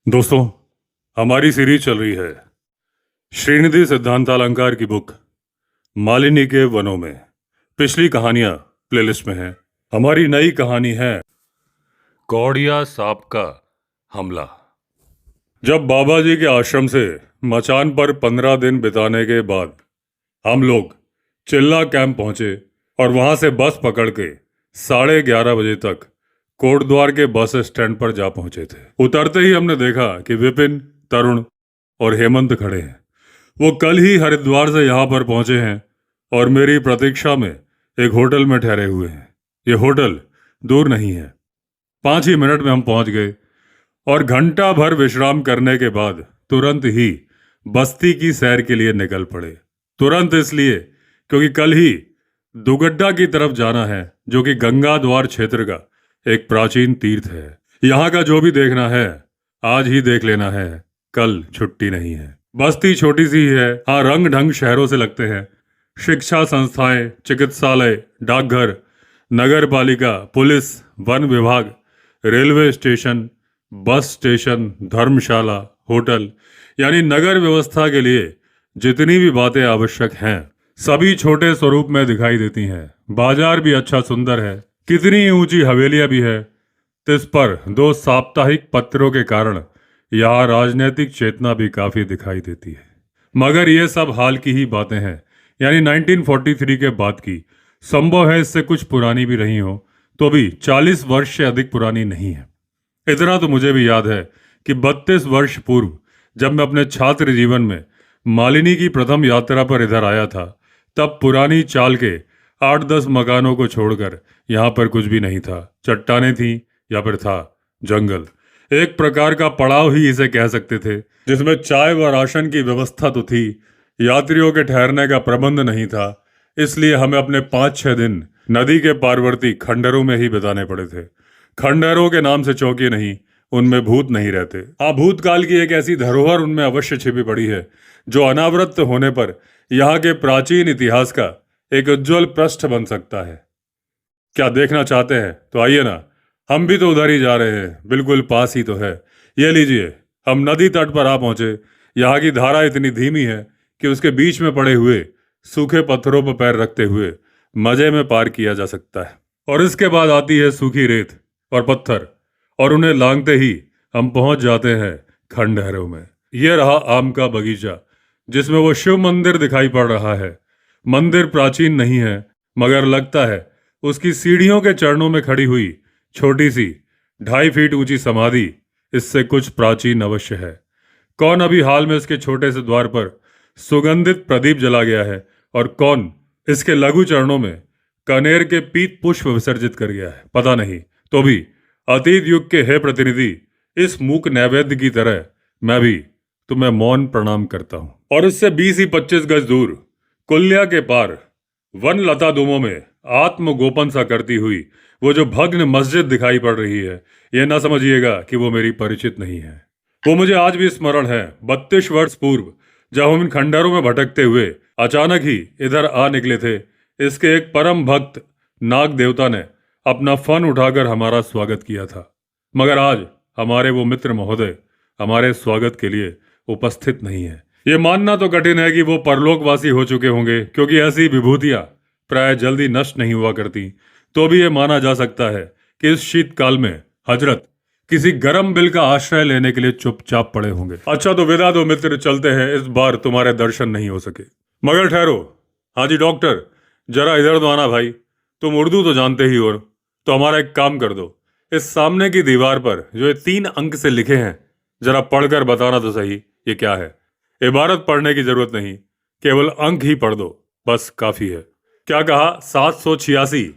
दोस्तों, हमारी सीरीज चल रही है श्रीनिधि सिद्धांतालंकार की बुक मालिनी के वनों में। पिछली कहानियां प्लेलिस्ट में हैं। हमारी नई कहानी है कौड़िया सांप का हमला। जब बाबा जी के आश्रम से मचान पर 15 दिन बिताने के बाद हम लोग चिल्ला कैंप पहुंचे और वहां से बस पकड़ के 11:30 बजे तक कोटद्वार के बस स्टैंड पर जा पहुंचे थे। उतरते ही हमने देखा कि विपिन, तरुण और हेमंत खड़े हैं। वो कल ही हरिद्वार से यहाँ पर पहुंचे हैं और मेरी प्रतीक्षा में एक होटल में ठहरे हुए हैं। ये होटल दूर नहीं है, 5 ही मिनट में हम पहुंच गए और घंटा भर विश्राम करने के बाद तुरंत ही बस्ती की सैर के लिए निकल पड़े। तुरंत इसलिए क्योंकि कल ही दुगड्डा की तरफ जाना है, जो कि गंगा द्वार क्षेत्र का एक प्राचीन तीर्थ है। यहाँ का जो भी देखना है आज ही देख लेना है, कल छुट्टी नहीं है। बस्ती छोटी सी है, हाँ रंग ढंग शहरों से लगते हैं। शिक्षा संस्थाएं, चिकित्सालय, डाकघर, नगर पालिका, पुलिस, वन विभाग, रेलवे स्टेशन, बस स्टेशन, धर्मशाला, होटल, यानी नगर व्यवस्था के लिए जितनी भी बातें आवश्यक हैं सभी छोटे स्वरूप में दिखाई देती हैं। बाजार भी अच्छा सुंदर है, कितनी ऊंची हवेलियां भी है। इस पर 2 साप्ताहिक पत्रों के कारण यहाँ राजनीतिक चेतना भी काफी दिखाई देती है। मगर ये सब हाल की ही बातें हैं, यानी 1943 के बाद की। संभव है इससे कुछ पुरानी भी रही हो, तो भी 40 वर्ष से अधिक पुरानी नहीं है। इतना तो मुझे भी याद है कि 32 वर्ष पूर्व जब मैं अपने छात्र जीवन में मालिनी की प्रथम यात्रा पर इधर आया था, तब पुरानी चाल के 8-10 मकानों को छोड़कर यहाँ पर कुछ भी नहीं था। चट्टानें थीं या फिर था जंगल। एक प्रकार का पड़ाव ही इसे कह सकते थे, जिसमें चाय व राशन की व्यवस्था तो थी, यात्रियों के ठहरने का प्रबंध नहीं था। इसलिए हमें अपने 5-6 दिन नदी के पारवर्ती खंडरों में ही बिताने पड़े थे। खंडरों के नाम से चौकी नहीं, उनमें भूत नहीं रहते। हाँ, भूतकाल की एक ऐसी धरोहर उनमें अवश्य छिपी पड़ी है, जो अनावृत होने पर यहाँ के प्राचीन इतिहास का एक उज्जवल पृष्ठ बन सकता है। क्या देखना चाहते हैं तो आइए ना, हम भी तो उधर ही जा रहे हैं, बिल्कुल पास ही तो है। ये लीजिए, हम नदी तट पर आ पहुंचे। यहाँ की धारा इतनी धीमी है कि उसके बीच में पड़े हुए सूखे पत्थरों पर पैर रखते हुए मजे में पार किया जा सकता है। और इसके बाद आती है सूखी रेत और पत्थर, और उन्हें लांघते ही हम पहुंच जाते हैं खंडहरों में। यह रहा आम का बगीचा, जिसमें वो शिव मंदिर दिखाई पड़ रहा है। मंदिर प्राचीन नहीं है, मगर लगता है उसकी सीढ़ियों के चरणों में खड़ी हुई छोटी सी 2.5 फीट ऊंची समाधि इससे कुछ प्राचीन अवश्य है। कौन अभी हाल में इसके छोटे से द्वार पर सुगंधित प्रदीप जला गया है, और कौन इसके लघु चरणों में कनेर के पीत पुष्प विसर्जित कर गया है, पता नहीं। तो भी अतीत युग के हे प्रतिनिधि, इस मूक नैवेद्य की तरह मैं भी तुम्हें मौन प्रणाम करता हूं। और इससे 20 ही 25 गज दूर कुल्या के पार वन लता दुमों में आत्मगोपन सा करती हुई वो जो भग्न मस्जिद दिखाई पड़ रही है, यह ना समझिएगा कि वो मेरी परिचित नहीं है। वो मुझे आज भी स्मरण है। 32 वर्ष पूर्व जब हम इन खंडरों में भटकते हुए अचानक ही इधर आ निकले थे, इसके एक परम भक्त नाग देवता ने अपना फन उठाकर हमारा स्वागत किया था। मगर आज हमारे वो मित्र महोदय हमारे स्वागत के लिए उपस्थित नहीं है। ये मानना तो कठिन है कि वो परलोकवासी हो चुके होंगे, क्योंकि ऐसी विभूतियां प्राय जल्दी नष्ट नहीं हुआ करती। तो भी ये माना जा सकता है कि इस शीतकाल में हजरत किसी गर्म बिल का आश्रय लेने के लिए चुपचाप पड़े होंगे। अच्छा तो विदा दो मित्र, चलते हैं, इस बार तुम्हारे दर्शन नहीं हो सके। मगर ठहरो, हाँ जी डॉक्टर, जरा इधर तो आना भाई। तुम उर्दू तो जानते ही हो, तो हमारा एक काम कर दो। इस सामने की दीवार पर जो ये 3 अंक से लिखे हैं, जरा पढ़कर बताना तो सही ये क्या है। इबारत पढ़ने की जरूरत नहीं, केवल अंक ही पढ़ दो, बस काफी है। क्या कहा? 786।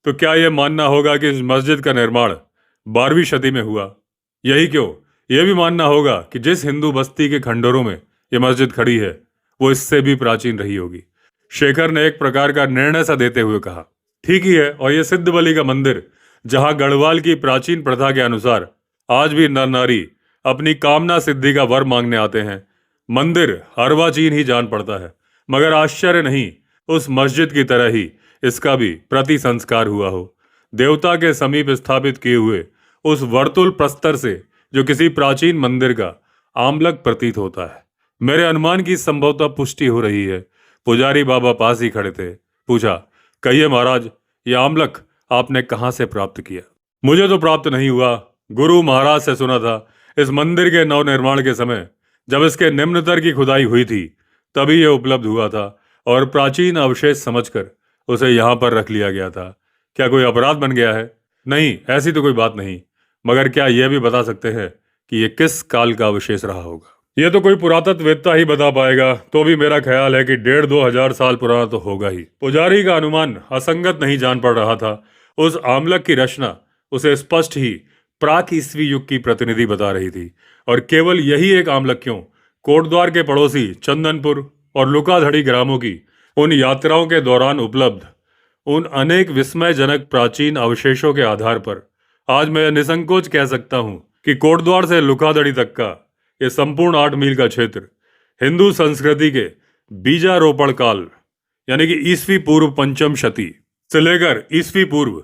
तो क्या यह मानना होगा कि इस मस्जिद का निर्माण 12वीं शती में हुआ? यही क्यों, यह भी मानना होगा कि जिस हिंदू बस्ती के खंडरों में यह मस्जिद खड़ी है वो इससे भी प्राचीन रही होगी। शेखर ने एक प्रकार का निर्णय सा देते हुए कहा। ठीक ही है, और यह सिद्ध बलि का मंदिर, जहां गढ़वाल की प्राचीन प्रथा के अनुसार आज भी नर नारी अपनी कामना सिद्धि का वर मांगने आते हैं। मंदिर अर्वाचीन ही जान पड़ता है, मगर आश्चर्य नहीं, उस मस्जिद की तरह ही इसका भी प्रति संस्कार हुआ हो। देवता के समीप स्थापित किए हुए उस वर्तुल प्रस्तर से जो किसी प्राचीन मंदिर का आमलक प्रतीत होता है। मेरे अनुमान की संभवतः पुष्टि हो रही है। पुजारी बाबा पास ही खड़े थे। पूछा, कहिए महाराज, यह आमलक आपने कहाँ से प्राप्त किया? मुझे तो प्राप्त नहीं हुआ, गुरु महाराज से सुना था। इस मंदिर के नवनिर्माण के समय जब इसके निम्नतर की खुदाई हुई थी तभी यह उपलब्ध हुआ था और प्राचीन अवशेष समझकर उसे यहाँ पर रख लिया गया था। क्या कोई अपराध बन गया है? नहीं, ऐसी तो कोई बात नहीं, मगर क्या यह भी बता सकते हैं कि यह किस काल का अवशेष रहा होगा? यह तो कोई पुरातत्ववेत्ता ही बता पाएगा। तो भी मेरा ख्याल है कि 1,500-2,000 साल पुराना तो होगा ही। पुजारी का अनुमान असंगत नहीं जान पड़ रहा था। उस आमलक की रचना उसे स्पष्ट ही प्राक ईस्वी युग की प्रतिनिधि बता रही थी। और केवल यही एक आमलक क्यों, कोटद्वार के पड़ोसी चंदनपुर और लुकाधड़ी ग्रामों की उन यात्राओं के दौरान उपलब्ध उन अनेक विस्मयजनक प्राचीन अवशेषों के आधार पर आज मैं निसंकोच कह सकता हूं कि कोटद्वार से लुकाधड़ी तक का यह संपूर्ण 8 मील का क्षेत्र हिंदू संस्कृति के बीजारोपण काल यानी कि ईस्वी पूर्व पंचम शती से लेकर ईस्वी पूर्व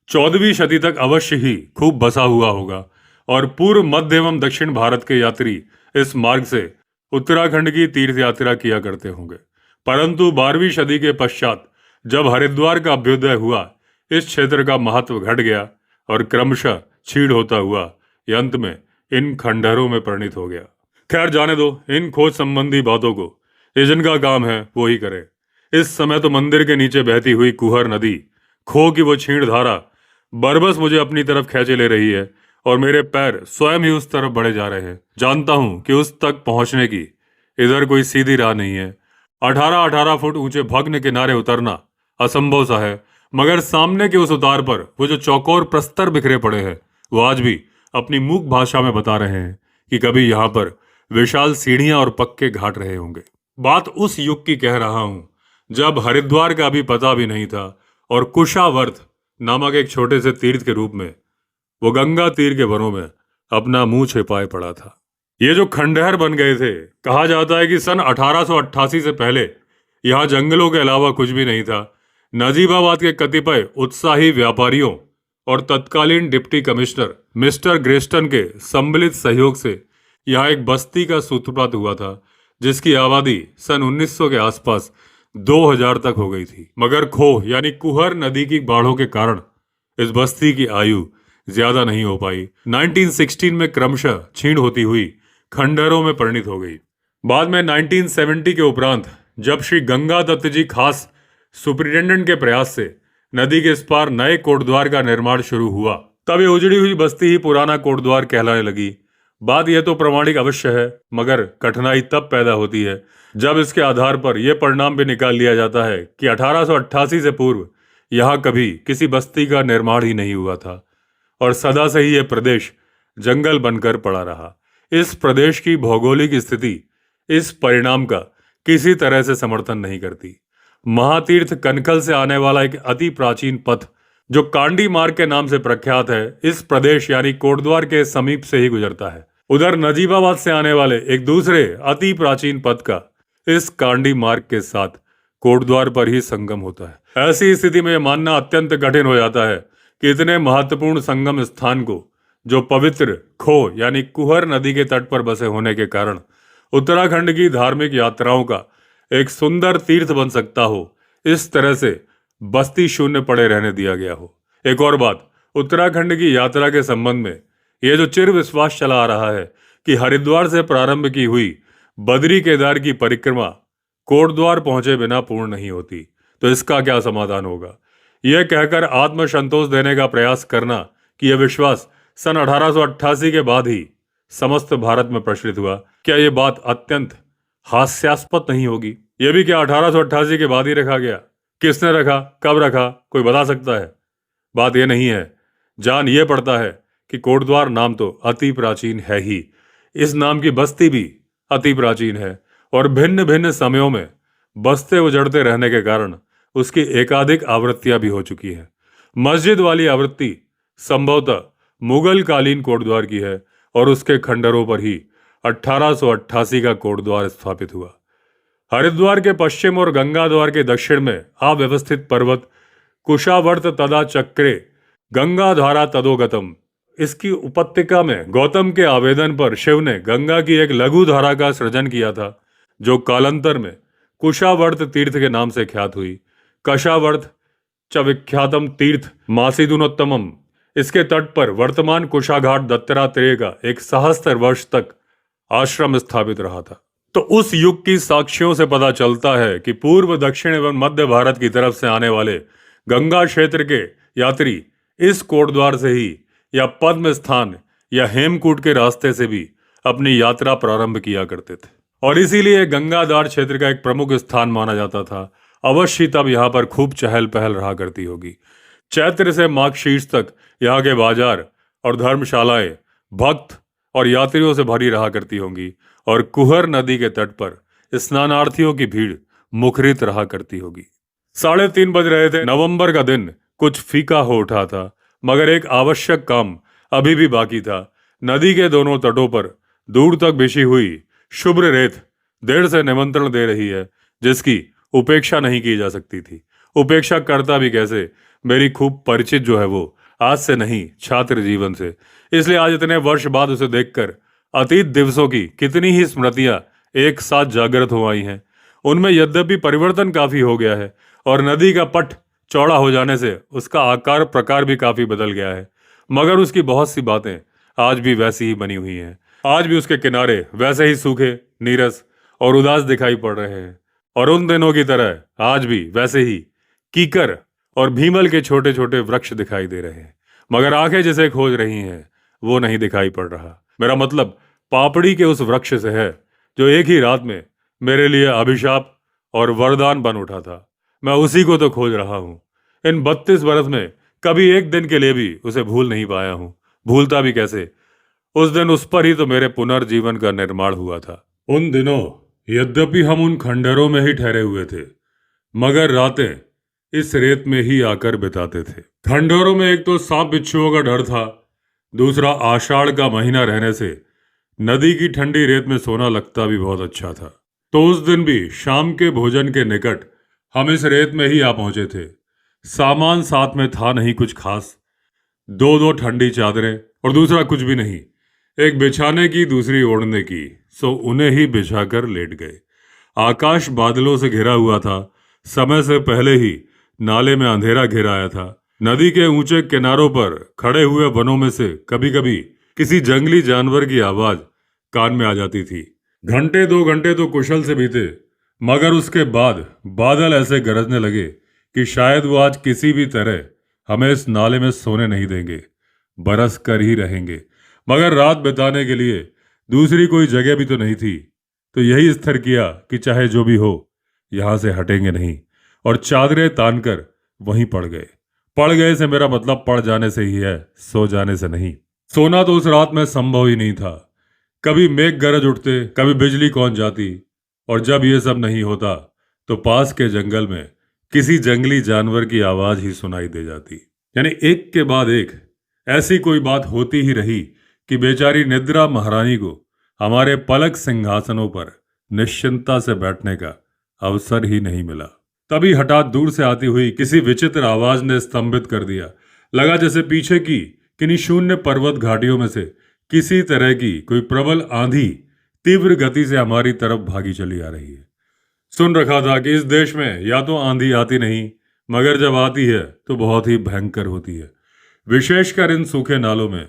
14वीं शती तक अवश्य ही खूब बसा हुआ होगा। और पूर्व मध्य एवं दक्षिण भारत के यात्री इस मार्ग से उत्तराखंड की तीर्थ यात्रा किया करते होंगे। परंतु 12वीं सदी के पश्चात जब हरिद्वार का अभ्युदय हुआ, इस क्षेत्र का महत्व घट गया और क्रमशः क्षीण होता हुआ ये अंत में इन खंडहरों में परिणित हो गया। खैर जाने दो, इन खोज संबंधी बातों को ये जिनका काम है वो ही करे। इस समय तो मंदिर के नीचे बहती हुई कुहर नदी, खो की वो क्षीण धारा बरबस मुझे अपनी तरफ खींचे ले रही है और मेरे पैर स्वयं ही उस तरफ बढ़े जा रहे हैं। जानता हूं कि उस तक पहुंचने की इधर कोई सीधी राह नहीं है। 18-18 फुट ऊंचे भग्न किनारे उतरना असंभव सा है, मगर सामने के उस उतार पर वो जो चौकोर प्रस्तर बिखरे पड़े हैं वो आज भी अपनी मूक भाषा में बता रहे हैं कि कभी यहाँ पर विशाल सीढ़ियां और पक्के घाट रहे होंगे। बात उस युग की कह रहा हूं जब हरिद्वार का भी पता भी नहीं था और कुशावर्त नामक एक छोटे से तीर्थ के रूप में वो गंगा तीर के वनों में अपना मुंह छिपाए पड़ा था। ये जो खंडहर बन गए थे, कहा जाता है कि सन 1888 से पहले यहाँ जंगलों के अलावा कुछ भी नहीं था। नजीबाबाद के कतिपय उत्साही व्यापारियों और तत्कालीन डिप्टी कमिश्नर मिस्टर ग्रेस्टन के सम्मिलित सहयोग से यहाँ एक बस्ती का सूत्रपात हुआ था, जिसकी आबादी सन 1900 के आसपास 2000 तक हो गई थी। मगर खोह यानी कुहर नदी की बाढ़ों के कारण इस बस्ती की आयु ज्यादा नहीं हो पाई। 1916 में क्रमशः क्षीण होती हुई खंडहरों में परिणित हो गई। बाद में 1970 के उपरांत जब श्री गंगा दत्त जी खास सुपरिटेंडेंट के प्रयास से नदी के इस पार नए कोटद्वार का निर्माण शुरू हुआ, तब ये उजड़ी हुई बस्ती ही पुराना कोटद्वार कहलाने लगी। बात यह तो प्रामाणिक अवश्य है, मगर कठिनाई तब पैदा होती है जब इसके आधार पर यह परिणाम भी निकाल लिया जाता है कि 1888 से पूर्व यहाँ कभी किसी बस्ती का निर्माण ही नहीं हुआ था और सदा से ही यह प्रदेश जंगल बनकर पड़ा रहा। इस प्रदेश की भौगोलिक स्थिति इस परिणाम का किसी तरह से समर्थन नहीं करती। महातीर्थ कनखल से आने वाला एक अति प्राचीन पथ जो कांडी मार्ग के नाम से प्रख्यात है, इस प्रदेश यानी कोटद्वार के समीप से ही गुजरता है। उधर नजीबाबाद से आने वाले एक दूसरे अति प्राचीन पथ का इस कांडी मार्ग के साथ कोटद्वार पर ही संगम होता है। ऐसी स्थिति में यह मानना अत्यंत कठिन हो जाता है कि इतने महत्वपूर्ण संगम स्थान को, जो पवित्र खो यानी कुहर नदी के तट पर बसे होने के कारण उत्तराखंड की धार्मिक यात्राओं का एक सुंदर तीर्थ बन सकता हो, इस तरह से बस्ती शून्य पड़े रहने दिया गया हो। एक और बात, उत्तराखंड की यात्रा के संबंध में यह जो चिर विश्वास चला आ रहा है कि हरिद्वार से प्रारंभ की हुई बद्री केदार की परिक्रमा कोटद्वार पहुंचे बिना पूर्ण नहीं होती, तो इसका क्या समाधान होगा? यह कहकर आत्मसंतोष देने का प्रयास करना कि यह विश्वास सन 1888 के बाद ही समस्त भारत में प्रचलित हुआ, क्या यह बात अत्यंत हास्यास्पद नहीं होगी? यह भी क्या 1888 के बाद ही रखा गया? किसने रखा, कब रखा, कोई बता सकता है? बात यह नहीं है, जान ये पड़ता है कि कोटद्वार नाम तो अति प्राचीन है ही, इस नाम की बस्ती भी अति प्राचीन है और भिन्न भिन्न समयों में बसते उजड़ते रहने के कारण उसकी एकाधिक आवृत्तियां भी हो चुकी हैं। मस्जिद वाली आवृत्ति संभवतः मुगल कालीन कोटद्वार की है और उसके खंडरों पर ही 1888 का कोटद्वार स्थापित हुआ। हरिद्वार के पश्चिम और गंगाद्वार के दक्षिण में अव्यवस्थित पर्वत कुशावर्त तदा चक्रे गंगाधारा तदोगतम, इसकी उपत्यका में गौतम के आवेदन पर शिव ने गंगा की एक लघु धारा का सृजन किया था, जो कालांतर में कुशावर्त तीर्थ के नाम से ख्यात हुई। कशावर्त च विख्यातम तीर्थ मासीदुनोत्तमम। इसके तट पर वर्तमान कुशाघाट दत्तात्रेय का एक सहस्त्र वर्ष तक आश्रम स्थापित रहा था। तो उस युग की साक्ष्यों से पता चलता है कि पूर्व, दक्षिण एवं मध्य भारत की तरफ से आने वाले गंगा क्षेत्र के यात्री इस कोटद्वार से ही या पद्म स्थान या हेमकूट के रास्ते से भी अपनी यात्रा प्रारंभ किया करते थे, और इसीलिए गंगाधार क्षेत्र का एक प्रमुख स्थान माना जाता था। अवश्य तब यहाँ पर खूब चहल पहल रहा करती होगी। चैत्र से माघ शीर्ष तक यहाँ के बाजार और धर्मशालाएं भक्त और यात्रियों से भरी रहा करती होंगी, और कुहर नदी के तट पर स्नानार्थियों की भीड़ मुखरित रहा करती होगी। 3:30 बज रहे थे। नवंबर का दिन कुछ फीका हो उठा था, मगर एक आवश्यक काम अभी भी बाकी था। नदी के दोनों तटों पर दूर तक बिछी हुई शुभ्र रेत देर से निमंत्रण दे रही है, जिसकी उपेक्षा नहीं की जा सकती थी। उपेक्षा करता भी कैसे, मेरी खूब परिचित जो है वो आज से नहीं, छात्र जीवन से। इसलिए आज इतने वर्ष बाद उसे देखकर अतीत दिवसों की कितनी ही स्मृतियां एक साथ जागृत हो आई हैं। उनमें यद्यपि परिवर्तन काफी हो गया है, और नदी का पट चौड़ा हो जाने से उसका आकार प्रकार भी काफी बदल गया है, मगर उसकी बहुत सी बातें आज भी वैसी ही बनी हुई हैं। आज भी उसके किनारे वैसे ही सूखे, नीरस और उदास दिखाई पड़ रहे हैं, और उन दिनों की तरह आज भी वैसे ही कीकर और भीमल के छोटे छोटे वृक्ष दिखाई दे रहे हैं, मगर आंखें जिसे खोज रही हैं वो नहीं दिखाई पड़ रहा। मेरा मतलब पापड़ी के उस वृक्ष से है जो एक ही रात में मेरे लिए अभिशाप और वरदान बन उठा था। मैं उसी को तो खोज रहा हूँ। इन 32 बरस में कभी एक दिन के लिए भी उसे भूल नहीं पाया हूँ। भूलता भी कैसे, उस दिन उस पर ही तो मेरे पुनर्जीवन का निर्माण हुआ था। उन दिनों यद्यपि हम उन खंडरों में ही ठहरे हुए थे, मगर रातें इस रेत में ही आकर बिताते थे। खंडरों में एक तो सांप बिच्छुओं का डर था, दूसरा आषाढ़ का महीना रहने से नदी की ठंडी रेत में सोना लगता भी बहुत अच्छा था। तो उस दिन भी शाम के भोजन के निकट हम इस रेत में ही आ पहुंचे थे। सामान साथ में था नहीं कुछ खास, 2 ठंडी चादरें और दूसरा कुछ भी नहीं, एक बिछाने की दूसरी ओढ़ने की, सो उन्हें ही बिछाकर लेट गए। आकाश बादलों से घिरा हुआ था। समय से पहले ही नाले में अंधेरा घिर आया था। नदी के ऊंचे किनारों पर खड़े हुए वनों में से कभी कभी किसी जंगली जानवर की आवाज कान में आ जाती थी। 2 घंटे तो कुशल से बीते, मगर उसके बाद बादल ऐसे गरजने लगे कि शायद वो आज किसी भी तरह हमें इस नाले में सोने नहीं देंगे, बरस कर ही रहेंगे। मगर रात बिताने के लिए दूसरी कोई जगह भी तो नहीं थी, तो यही स्थिर किया कि चाहे जो भी हो यहां से हटेंगे नहीं, और चादरें तानकर वहीं पड़ गए। पड़ गए से मेरा मतलब पड़ जाने से ही है, सो जाने से नहीं। सोना तो उस रात में संभव ही नहीं था। कभी मेघ गरज उठते, कभी बिजली कौन जाती, और जब ये सब नहीं होता तो पास के जंगल में किसी जंगली जानवर की आवाज ही सुनाई दे जाती। यानी एक के बाद एक ऐसी कोई बात होती ही रही कि बेचारी निद्रा महारानी को हमारे पलक सिंहासनों पर निश्चिंता से बैठने का अवसर ही नहीं मिला। तभी हठात दूर से आती हुई किसी विचित्र आवाज ने स्तंभित कर दिया। लगा जैसे पीछे की किन्हीं शून्य पर्वत घाटियों में से किसी तरह की कोई प्रबल आंधी तीव्र गति से हमारी तरफ भागी चली आ रही है। सुन रखा था कि इस देश में या तो आंधी आती नहीं, मगर जब आती है तो बहुत ही भयंकर होती है। विशेषकर इन सूखे नालों में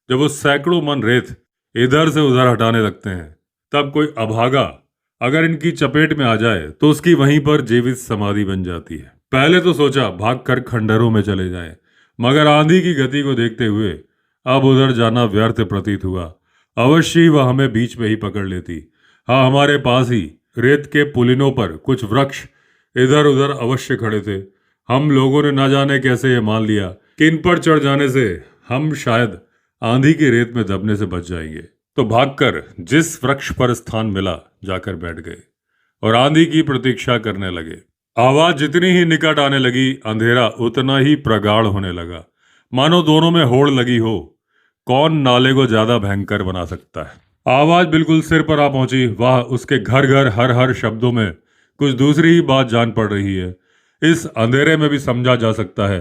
जब वो सैकड़ों मन रेत इधर से उधर हटाने लगते हैं, तब कोई अभागा अगर इनकी चपेट में आ जाए तो उसकी वहीं पर जीवित समाधि बन जाती है। पहले तो सोचा भागकर खंडरों में चले जाएं, मगर आंधी की गति को देखते हुए अब उधर जाना व्यर्थ प्रतीत हुआ। अवश्य ही वह हमें बीच में ही पकड़ लेती। हाँ, हमारे पास ही रेत के पुलिनों पर कुछ वृक्ष इधर उधर अवश्य खड़े थे। हम लोगों ने न जाने कैसे ये मान लिया कि इन पर चढ़ जाने से हम शायद आंधी की रेत में दबने से बच जाएंगे। तो भागकर जिस वृक्ष पर स्थान मिला जाकर बैठ गए और आंधी की प्रतीक्षा करने लगे। आवाज जितनी ही निकट आने लगी, अंधेरा उतना ही प्रगाढ़ होने लगा, मानो दोनों में होड़ लगी हो। कौन नाले को ज्यादा भयंकर बना सकता है। आवाज बिल्कुल सिर पर आ पहुंची। वाह, उसके घर घर हर हर शब्दों में कुछ दूसरी ही बात जान पड़ रही है। इस अंधेरे में भी समझा जा सकता है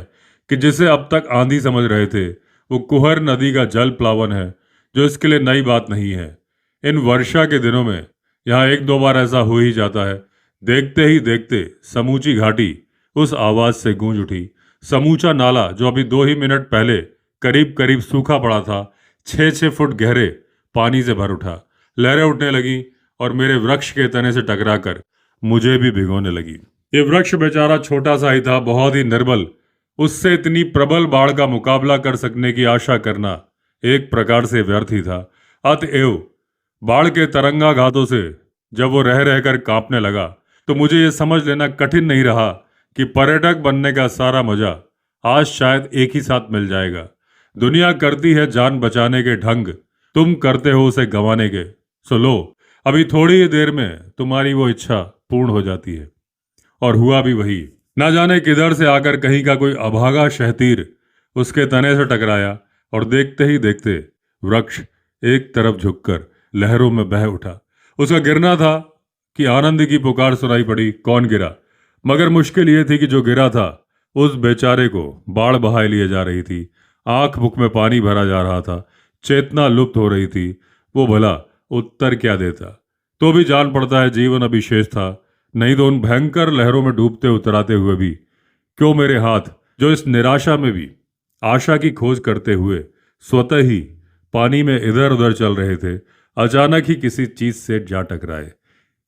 कि जिसे अब तक आंधी समझ रहे थे वो कुहर नदी का जल प्लावन है, जो इसके लिए नई बात नहीं है। इन वर्षा के दिनों में यहाँ एक दो बार ऐसा हो ही जाता है। देखते ही देखते समूची घाटी उस आवाज से गूंज उठी। समूचा नाला, जो अभी 2 ही मिनट पहले करीब करीब सूखा पड़ा था, 6-6 फुट गहरे पानी से भर उठा। लहरें उठने लगी और मेरे वृक्ष के तने से टकराकर मुझे भी भिगोने लगी। ये वृक्ष बेचारा छोटा सा ही था, बहुत ही निर्बल। उससे इतनी प्रबल बाढ़ का मुकाबला कर सकने की आशा करना एक प्रकार से व्यर्थ ही था। अतएव बाढ़ के तरंगाघातों से जब वो रह रहकर कांपने लगा, तो मुझे ये समझ लेना कठिन नहीं रहा कि पर्यटक बनने का सारा मजा आज शायद एक ही साथ मिल जाएगा। दुनिया करती है जान बचाने के ढंग, तुम करते हो उसे गंवाने के। सो लो, अभी थोड़ी ही देर में तुम्हारी वो इच्छा पूर्ण हो जाती है। और हुआ भी वही। ना जाने किधर से आकर कहीं का कोई अभागा शहतीर उसके तने से टकराया और देखते ही देखते वृक्ष एक तरफ झुककर लहरों में बह उठा। उसका गिरना था कि आनंद की पुकार सुनाई पड़ी। कौन गिरा? मगर मुश्किल ये थी कि जो गिरा था उस बेचारे को बाढ़ बहाए लिए जा रही थी। आंख मुख में पानी भरा जा रहा था, चेतना लुप्त हो रही थी। वो भला उत्तर क्या देता? तो भी जान पड़ता है जीवन अभी शेष था। नहीं तो उन भयंकर लहरों में डूबते उतराते हुए भी क्यों मेरे हाथ, जो इस निराशा में भी आशा की खोज करते हुए स्वतः ही पानी में इधर उधर चल रहे थे, अचानक ही किसी चीज से जा टकराए?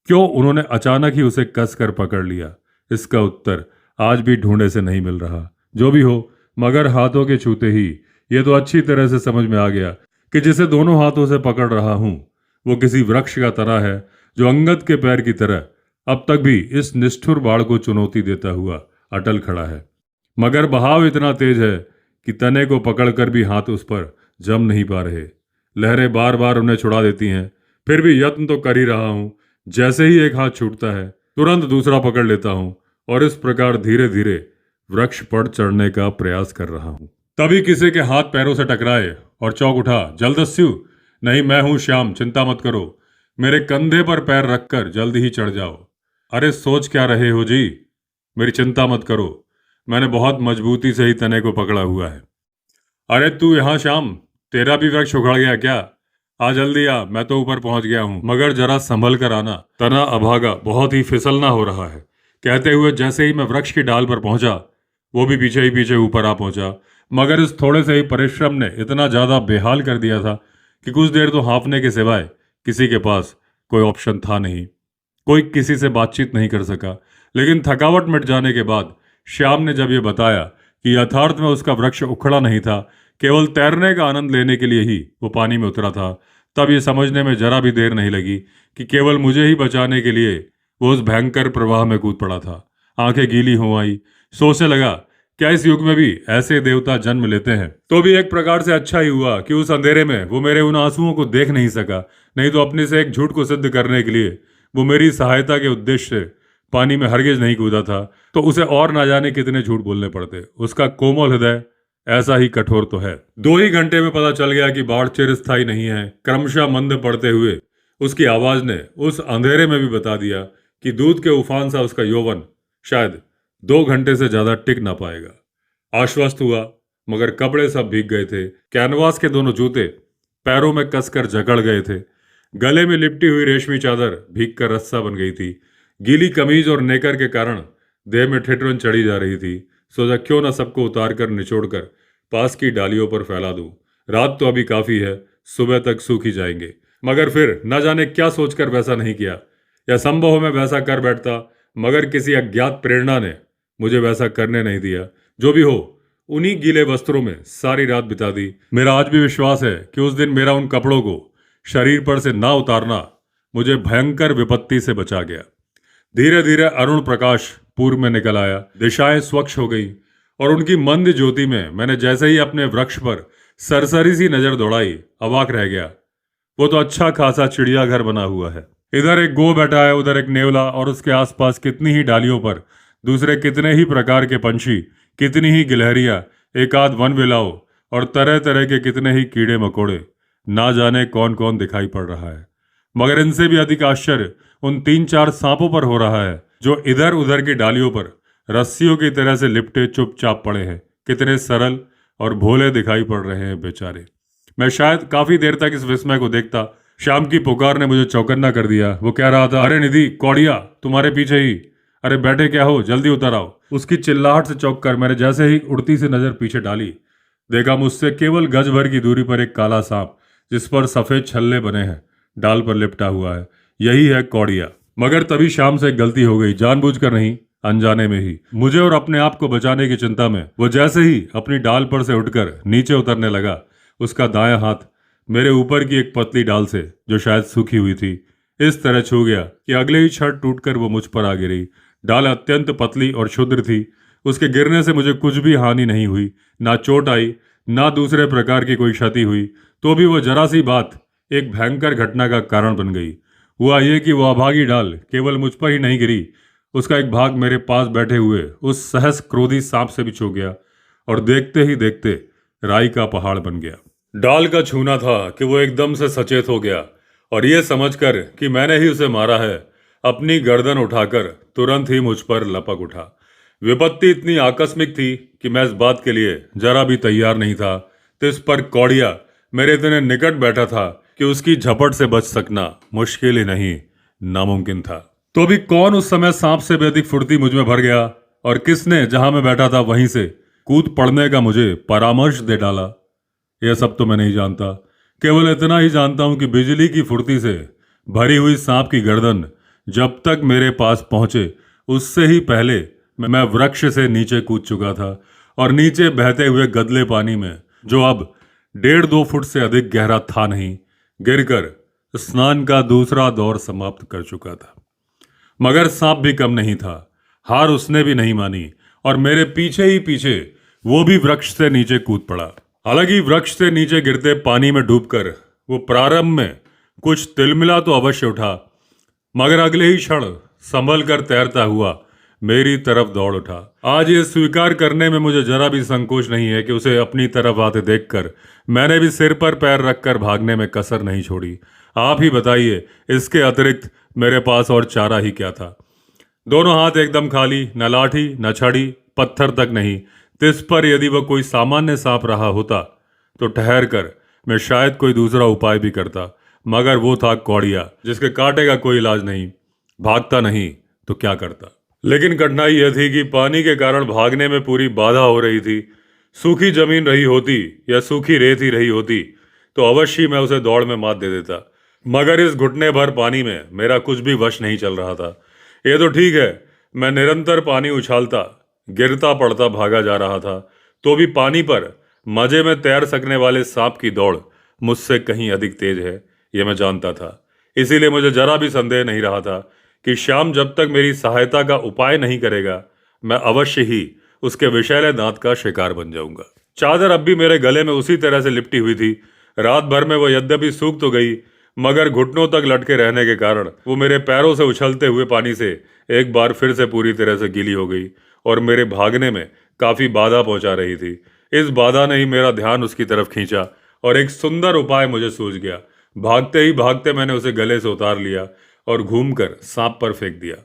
क्यों उन्होंने अचानक ही उसे कसकर पकड़ लिया? इसका उत्तर आज भी ढूंढे से नहीं मिल रहा। जो भी हो, मगर हाथों के छूते ही ये तो अच्छी तरह से समझ में आ गया कि जिसे दोनों हाथों से पकड़ रहा हूं वो किसी वृक्ष का तना है, जो अंगद के पैर की तरह अब तक भी इस निष्ठुर बाढ़ को चुनौती देता हुआ अटल खड़ा है। मगर बहाव इतना तेज है कि तने को पकड़कर भी हाथ उस पर जम नहीं पा रहे। लहरें बार बार उन्हें छुड़ा देती हैं, फिर भी यत्न तो कर ही रहा हूं। जैसे ही एक हाथ छूटता है, तुरंत दूसरा पकड़ लेता हूं और इस प्रकार धीरे धीरे वृक्ष पर चढ़ने का प्रयास कर रहा हूं। तभी किसी के हाथ पैरों से टकराए और चौंक उठा। जलदस्यु? नहीं, मैं हूं श्याम, चिंता मत करो। मेरे कंधे पर पैर रखकर जल्दी ही चढ़ जाओ। अरे सोच क्या रहे हो जी? मेरी चिंता मत करो, मैंने बहुत मजबूती से ही तने को पकड़ा हुआ है। अरे तू यहाँ श्याम, तेरा भी वृक्ष उखड़ गया क्या? आ जल्दी आ, मैं तो ऊपर पहुंच गया हूँ, मगर जरा संभल कर आना, तना अभागा बहुत ही फिसलना हो रहा है। कहते हुए जैसे ही मैं वृक्ष की डाल पर पहुंचा, वो भी पीछे ही पीछे ऊपर आ पहुंचा। मगर इस थोड़े से ही परिश्रम ने इतना ज्यादा बेहाल कर दिया था कि कुछ देर तो हाँफने के सिवाय किसी के पास कोई ऑप्शन था नहीं। कोई किसी से बातचीत नहीं कर सका। लेकिन थकावट मिट जाने के बाद श्याम ने जब ये बताया कि यथार्थ में उसका वृक्ष उखड़ा नहीं था, केवल तैरने का आनंद लेने के लिए ही वो पानी में उतरा था, तब ये समझने में जरा भी देर नहीं लगी कि केवल मुझे ही बचाने के लिए वो उस भयंकर प्रवाह में कूद पड़ा था। आंखें गीली हो आई। सोचने लगा, क्या इस युग में भी ऐसे देवता जन्म लेते हैं? तो भी एक प्रकार से अच्छा ही हुआ कि उस अंधेरे में वो मेरे उन आंसुओं को देख नहीं सका। नहीं तो अपने से एक झूठ को सिद्ध करने के लिए वो मेरी सहायता के उद्देश्य से पानी में हरगिज नहीं कूदा था, तो उसे और ना जाने कितने झूठ बोलने पड़ते। उसका कोमल हृदय ऐसा ही कठोर तो है। 2 ही घंटे में पता चल गया कि बाढ़ चिरस्थायी नहीं है। क्रमशः मंद पड़ते हुए उसकी आवाज ने उस अंधेरे में भी बता दिया कि दूध के उफान सा उसका यौवन शायद 2 घंटे से ज्यादा टिक ना पाएगा। आश्वस्त हुआ, मगर कपड़े सब भीग गए थे। कैनवास के दोनों जूते पैरों में कसकर जकड़ गए थे। गले में लिपटी हुई रेशमी चादर भीग कर रस्सा बन गई थी। गीली कमीज और नेकर के कारण देह में ठिठुरन चढ़ी जा रही थी। सोचा क्यों न सबको उतार कर निचोड़कर पास की डालियों पर फैला दूं। रात तो अभी काफी है, सुबह तक सूख ही जाएंगे। मगर फिर न जाने क्या सोचकर वैसा नहीं किया, या संभव हो मैं वैसा कर बैठता, मगर किसी अज्ञात प्रेरणा ने मुझे वैसा करने नहीं दिया। जो भी हो, उन्हीं गीले वस्त्रों में सारी रात बिता दी। मेरा आज भी विश्वास है कि उस दिन मेरा उन कपड़ों को शरीर पर से ना उतारना मुझे भयंकर विपत्ति से बचा गया। धीरे धीरे अरुण प्रकाश पूर्व में निकल आया। दिशाएं स्वच्छ हो गई और उनकी मंद ज्योति में मैंने जैसे ही अपने वृक्ष पर सरसरी सी नजर दौड़ाई, अवाक रह गया। वो तो अच्छा खासा चिड़ियाघर बना हुआ है। इधर एक गो बैठा है, उधर एक नेवला, और उसके आसपास कितनी ही डालियों पर दूसरे कितने ही प्रकार के पंछी, कितनी ही गिलहरियां, एक आध वन बिलाव और तरह तरह के कितने ही कीड़े मकोड़े। ना जाने कौन कौन दिखाई पड़ रहा है। मगर इनसे भी अधिक आश्चर्य उन 3-4 सांपों पर हो रहा है, जो इधर उधर की डालियों पर रस्सियों की तरह से लिपटे चुपचाप पड़े हैं। कितने सरल और भोले दिखाई पड़ रहे हैं बेचारे। मैं शायद काफी देर तक इस विस्मय को देखता। शाम की पुकार ने मुझे चौकन्ना कर दिया। वो कह रहा था, अरे निधि, कौड़िया तुम्हारे पीछे ही। अरे बैठे क्या हो, जल्दी उतर आओ। उसकी चिल्लाहट से चौंक कर मैंने जैसे ही उड़ती सी नजर पीछे डाली, देखा मुझसे केवल गज भर की दूरी पर एक काला सांप, जिस पर सफेद छल्ले बने हैं, डाल पर लिपटा हुआ है। यही है कौड़िया। मगर तभी शाम से एक गलती हो गई, जानबूझकर नहीं, अनजाने में ही। मुझे और अपने आप को बचाने की चिंता में वो जैसे ही अपनी डाल पर से उठकर नीचे उतरने लगा, उसका दायां हाथ मेरे ऊपर की एक पतली डाल से, जो शायद सूखी हुई थी, इस तरह छू गया कि अगले ही क्षण टूटकर वो मुझ पर आ गिरी। डाल अत्यंत पतली और क्षुद्र थी। उसके गिरने से मुझे कुछ भी हानि नहीं हुई, ना चोट आई, ना दूसरे प्रकार की कोई क्षति हुई। तो भी वो जरा सी बात एक भयंकर घटना का कारण बन गई। हुआ ये कि वो अभागी डाल केवल मुझ पर ही नहीं गिरी, उसका एक भाग मेरे पास बैठे हुए उस सहस क्रोधी सांप से भी छू गया, और देखते ही देखते राई का पहाड़ बन गया। डाल का छूना था कि वो एकदम से सचेत हो गया, और ये समझकर कि मैंने ही उसे मारा है, अपनी गर्दन उठाकर तुरंत ही मुझ पर लपक उठा। विपत्ति इतनी आकस्मिक थी कि मैं इस बात के लिए जरा भी तैयार नहीं था। तो इस पर कौड़िया मेरे इतने निकट बैठा था कि उसकी झपट से बच सकना मुश्किल ही नहीं, नामुमकिन था। तो भी कौन उस समय सांप से भी अधिक फुर्ती मुझ में भर गया, और किसने जहां मैं बैठा था वहीं से कूद पड़ने का मुझे परामर्श दे डाला, यह सब तो मैं नहीं जानता। केवल इतना ही जानता हूं कि बिजली की फुर्ती से भरी हुई सांप की गर्दन जब तक मेरे पास पहुंचे, उससे ही पहले मैं वृक्ष से नीचे कूद चुका था, और नीचे बहते हुए गदले पानी में, जो अब 1.5-2 फुट से अधिक गहरा था नहीं, गिरकर स्नान का दूसरा दौर समाप्त कर चुका था। मगर सांप भी कम नहीं था। हार उसने भी नहीं मानी, और मेरे पीछे ही पीछे वो भी वृक्ष से नीचे कूद पड़ा। हालांकि वृक्ष से नीचे गिरते पानी में डूबकर वो प्रारंभ में कुछ तिलमिला तो अवश्य उठा, मगर अगले ही क्षण संभल कर तैरता हुआ मेरी तरफ दौड़ उठा। आज ये स्वीकार करने में मुझे जरा भी संकोच नहीं है कि उसे अपनी तरफ आते देखकर मैंने भी सिर पर पैर रखकर भागने में कसर नहीं छोड़ी। आप ही बताइए, इसके अतिरिक्त मेरे पास और चारा ही क्या था। दोनों हाथ एकदम खाली, न लाठी न छड़ी, पत्थर तक नहीं। तिस पर यदि वह कोई सामान्य सांप रहा होता तो ठहर कर मैं शायद कोई दूसरा उपाय भी करता, मगर वो था कौड़िया, जिसके कांटे का कोई इलाज नहीं। भागता नहीं तो क्या करता। लेकिन कठिनाई यह थी कि पानी के कारण भागने में पूरी बाधा हो रही थी। सूखी जमीन रही होती या सूखी रेत ही रही होती तो अवश्य मैं उसे दौड़ में मात दे देता, मगर इस घुटने भर पानी में मेरा कुछ भी वश नहीं चल रहा था। ये तो ठीक है, मैं निरंतर पानी उछालता, गिरता पड़ता भागा जा रहा था, तो भी पानी पर मजे में तैर सकने वाले सांप की दौड़ मुझसे कहीं अधिक तेज है, यह मैं जानता था। इसीलिए मुझे जरा भी संदेह नहीं रहा था कि श्याम जब तक मेरी सहायता का उपाय नहीं करेगा, मैं अवश्य ही उसके विषैले दांत का शिकार बन जाऊंगा। चादर अब भी मेरे गले में उसी तरह से लिपटी हुई थी। रात भर में वो यद्यपि सूख तो गई, मगर घुटनों तक लटके रहने के कारण वो मेरे पैरों से उछलते हुए पानी से एक बार फिर से पूरी तरह से गीली हो गई, और मेरे भागने में काफी बाधा पहुंचा रही थी। इस बाधा ने ही मेरा ध्यान उसकी तरफ खींचा, और एक सुंदर उपाय मुझे सूझ गया। भागते ही भागते मैंने उसे गले से उतार लिया और घूमकर सांप पर फेंक दिया।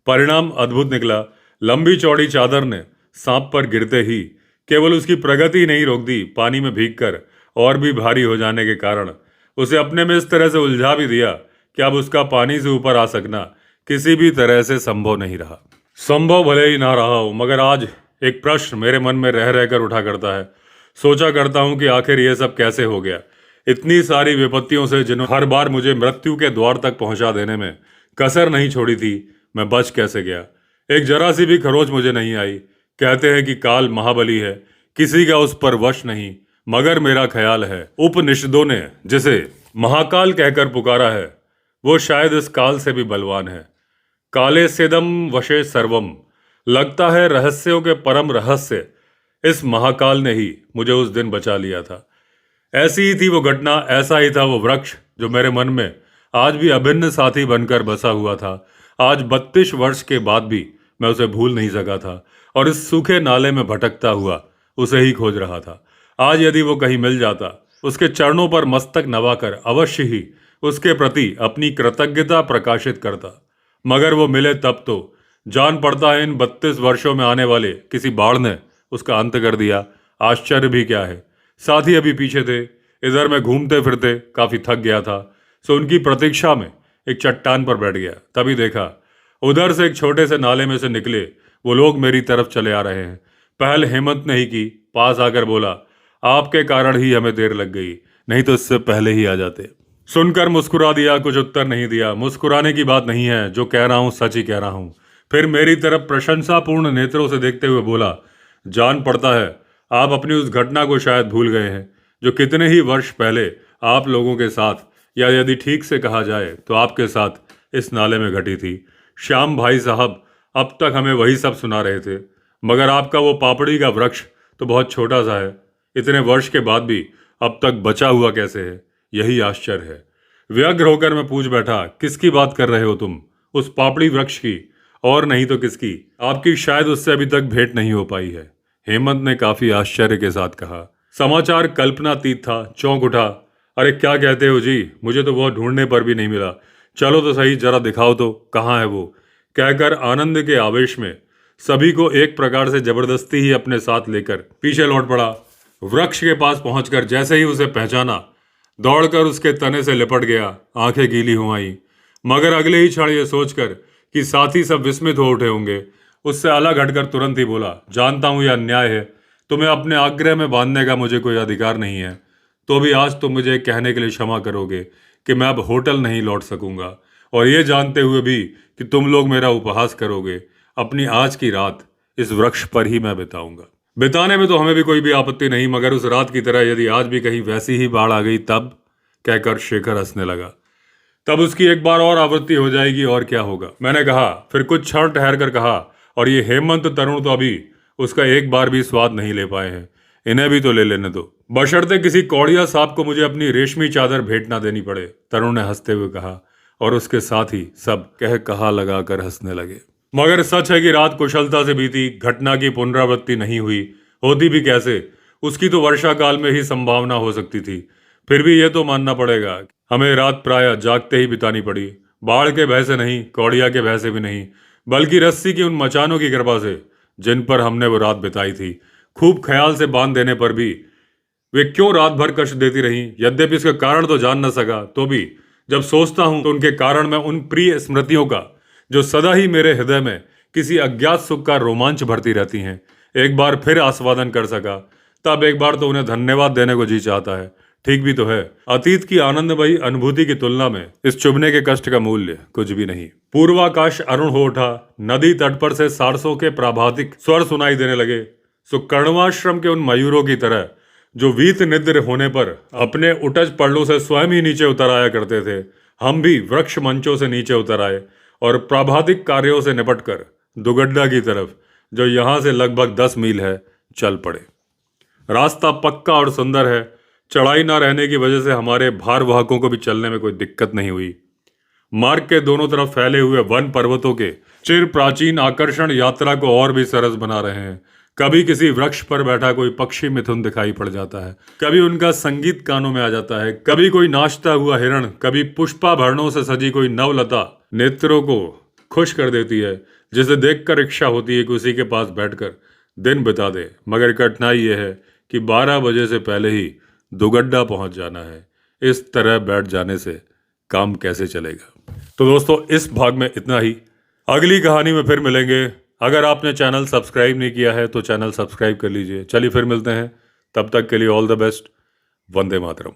परिणाम अद्भुत निकला। लंबी चौड़ी चादर ने सांप पर गिरते ही केवल उसकी प्रगति नहीं रोक दी, पानी में भीगकर और भी भारी हो जाने के कारण उसे अपने में इस तरह से उलझा भी दिया कि अब उसका पानी से ऊपर आ सकना किसी भी तरह से संभव नहीं रहा। संभव भले ही ना रहा हो, मगर आज एक प्रश्न मेरे मन में रह रहकर उठा करता है। सोचा करता हूं कि आखिर यह सब कैसे हो गया। इतनी सारी विपत्तियों से जिन्होंने हर बार मुझे मृत्यु के द्वार तक पहुंचा देने में कसर नहीं छोड़ी थी, मैं बच कैसे गया। एक जरा सी भी खरोच मुझे नहीं आई। कहते हैं कि काल महाबली है, किसी का उस पर वश नहीं, मगर मेरा ख्याल है उपनिषदों ने जिसे महाकाल कहकर पुकारा है, वो शायद इस काल से भी बलवान है। काले सेदम वशे सर्वम, लगता है रहस्यों के परम रहस्य इस महाकाल ने ही मुझे उस दिन बचा लिया था। ऐसी ही थी वो घटना, ऐसा ही था वो वृक्ष जो मेरे मन में आज भी अभिन्न साथी बनकर बसा हुआ था। आज 32 वर्ष के बाद भी मैं उसे भूल नहीं सका था, और इस सूखे नाले में भटकता हुआ उसे ही खोज रहा था। आज यदि वो कहीं मिल जाता, उसके चरणों पर मस्तक नवाकर अवश्य ही उसके प्रति अपनी कृतज्ञता प्रकाशित करता। मगर वो मिले तब तो जान पड़ता है इन 32 वर्षों में आने वाले किसी बाढ़ ने उसका अंत कर दिया। आश्चर्य भी क्या है, साथी अभी पीछे थे। इधर मैं घूमते फिरते काफी थक गया था, सो उनकी प्रतीक्षा में एक चट्टान पर बैठ गया। तभी देखा उधर से एक छोटे से नाले में से निकले वो लोग मेरी तरफ चले आ रहे हैं। पहल हेमंत ने ही की, पास आकर बोला, आपके कारण ही हमें देर लग गई, नहीं तो इससे पहले ही आ जाते। सुनकर मुस्कुरा दिया, कुछ उत्तर नहीं दिया। मुस्कुराने की बात नहीं है, जो कह रहा हूं सच ही कह रहा हूं। फिर मेरी तरफ प्रशंसापूर्ण नेत्रों से देखते हुए बोला, जान पड़ता है आप अपनी उस घटना को शायद भूल गए हैं जो कितने ही वर्ष पहले आप लोगों के साथ, या यदि ठीक से कहा जाए तो आपके साथ इस नाले में घटी थी। श्याम भाई साहब अब तक हमें वही सब सुना रहे थे, मगर आपका वो पापड़ी का वृक्ष तो बहुत छोटा सा है, इतने वर्ष के बाद भी अब तक बचा हुआ कैसे है, यही आश्चर्य है। व्यग्र होकर मैं पूछ बैठा, किसकी बात कर रहे हो तुम? उस पापड़ी वृक्ष की, और नहीं तो किसकी? आपकी शायद उससे अभी तक भेंट नहीं हो पाई है। हेमंत ने काफी आश्चर्य के साथ कहा। समाचार कल्पनातीत था, चौंक उठा। अरे क्या कहते हो जी, मुझे तो बहुत ढूंढने पर भी नहीं मिला। चलो तो सही, जरा दिखाओ तो, कहाँ है वो? कहकर आनंद के आवेश में सभी को एक प्रकार से जबरदस्ती ही अपने साथ लेकर पीछे लौट पड़ा। वृक्ष के पास पहुंचकर जैसे ही उसे पहचाना, दौड़कर उसके तने से लिपट गया, आंखें गीली हो आईं। मगर अगले ही क्षण ये सोचकर कि साथी सब विस्मित हो उठे होंगे, उससे अलग हटकर तुरंत ही बोला, जानता हूं यह अन्याय है, तुम्हें अपने आग्रह में बांधने का मुझे कोई अधिकार नहीं है, तो भी आज तुम मुझे कहने के लिए क्षमा करोगे कि मैं अब होटल नहीं लौट सकूंगा, और ये जानते हुए भी कि तुम लोग मेरा उपहास करोगे। अपनी आज की रात इस वृक्ष पर ही मैं बिताऊंगा। बिताने में तो हमें भी कोई भी आपत्ति नहीं, मगर उस रात की तरह यदि आज भी कहीं वैसी ही बाढ़ आ गई तब, कहकर शेखर हंसने लगा। तब उसकी एक बार और आवृत्ति हो जाएगी, और क्या होगा? मैंने कहा। फिर कुछ क्षण ठहर कर कहा, और ये हेमंत तरुण तो अभी उसका एक बार भी स्वाद नहीं ले पाए हैं, इन्हें भी तो ले लेने दो, बशर्ते किसी कौड़िया सांप को मुझे अपनी रेशमी चादर भेंट ना देनी पड़े, तरुण ने हंसते हुए कहा। और उसके साथ ही सब कह कहा लगाकर हंसने लगे। मगर सच है कि रात कुशलता से बीती, घटना की पुनरावृत्ति नहीं हुई, होती भी कैसे? उसकी तो वर्षा काल में ही संभावना हो सकती थी। फिर भी यह तो मानना पड़ेगा, हमें रात प्रायः जागते ही बितानी पड़ी। बाढ़ के भय से नहीं, कौड़िया के भय से भी नहीं, बल्कि रस्सी की उन मचानों की कृपा से जिन पर हमने वो रात बिताई थी। खूब ख्याल से बांध देने पर भी वे क्यों रात भर कष्ट देती रहीं? यद्यपि इसका कारण तो जान न सका, तो भी जब सोचता हूं तो उनके कारण मैं उन प्रिय स्मृतियों का, जो सदा ही मेरे हृदय में किसी अज्ञात सुख का रोमांच भरती रहती हैं, एक बार फिर आस्वादन कर सका, तब एक बार तो उन्हें धन्यवाद देने को जी चाहता है। ठीक भी तो है, अतीत की आनंदमयी अनुभूति की तुलना में इस चुभने के कष्ट का मूल्य कुछ भी नहीं। पूर्वाकाश अरुण हो उठा, नदी तट पर से सारसों के प्राभातिक स्वर सुनाई देने लगे। सुकर्णवाश्रम के उन मयूरों की तरह जो वीत निद्र होने पर अपने उटज पड़लों से स्वयं ही नीचे उतर आया करते थे, हम भी वृक्ष मंचों से नीचे उतर आए और प्राभातिक कार्यों से निपटकर दुगड्डा की तरफ, जो यहाँ से लगभग 10 मील है, चल पड़े। रास्ता पक्का और सुंदर है, चढ़ाई ना रहने की वजह से हमारे भारवाहकों को भी चलने में कोई दिक्कत नहीं हुई। मार्ग के दोनों तरफ फैले हुए वन पर्वतों के चिर प्राचीन आकर्षण यात्रा को और भी सरस बना रहे हैं। कभी किसी वृक्ष पर बैठा कोई पक्षी मिथुन दिखाई पड़ जाता है, कभी उनका संगीत कानों में आ जाता है, कभी कोई नाचता हुआ हिरण, कभी पुष्पाभरणों से सजी कोई नवलता नेत्रों को खुश कर देती है, जिसे देखकर इच्छा होती है कि उसी के पास बैठकर दिन बिता दे। मगर कठिनाई यह है कि 12 बजे से पहले ही दुगड्डा पहुंच जाना है। इस तरह बैठ जाने से काम कैसे चलेगा? तो दोस्तों, इस भाग में इतना ही। अगली कहानी में फिर मिलेंगे। अगर आपने चैनल सब्सक्राइब नहीं किया है तो चैनल सब्सक्राइब कर लीजिए। चलिए फिर मिलते हैं, तब तक के लिए all the best. Vande Mataram.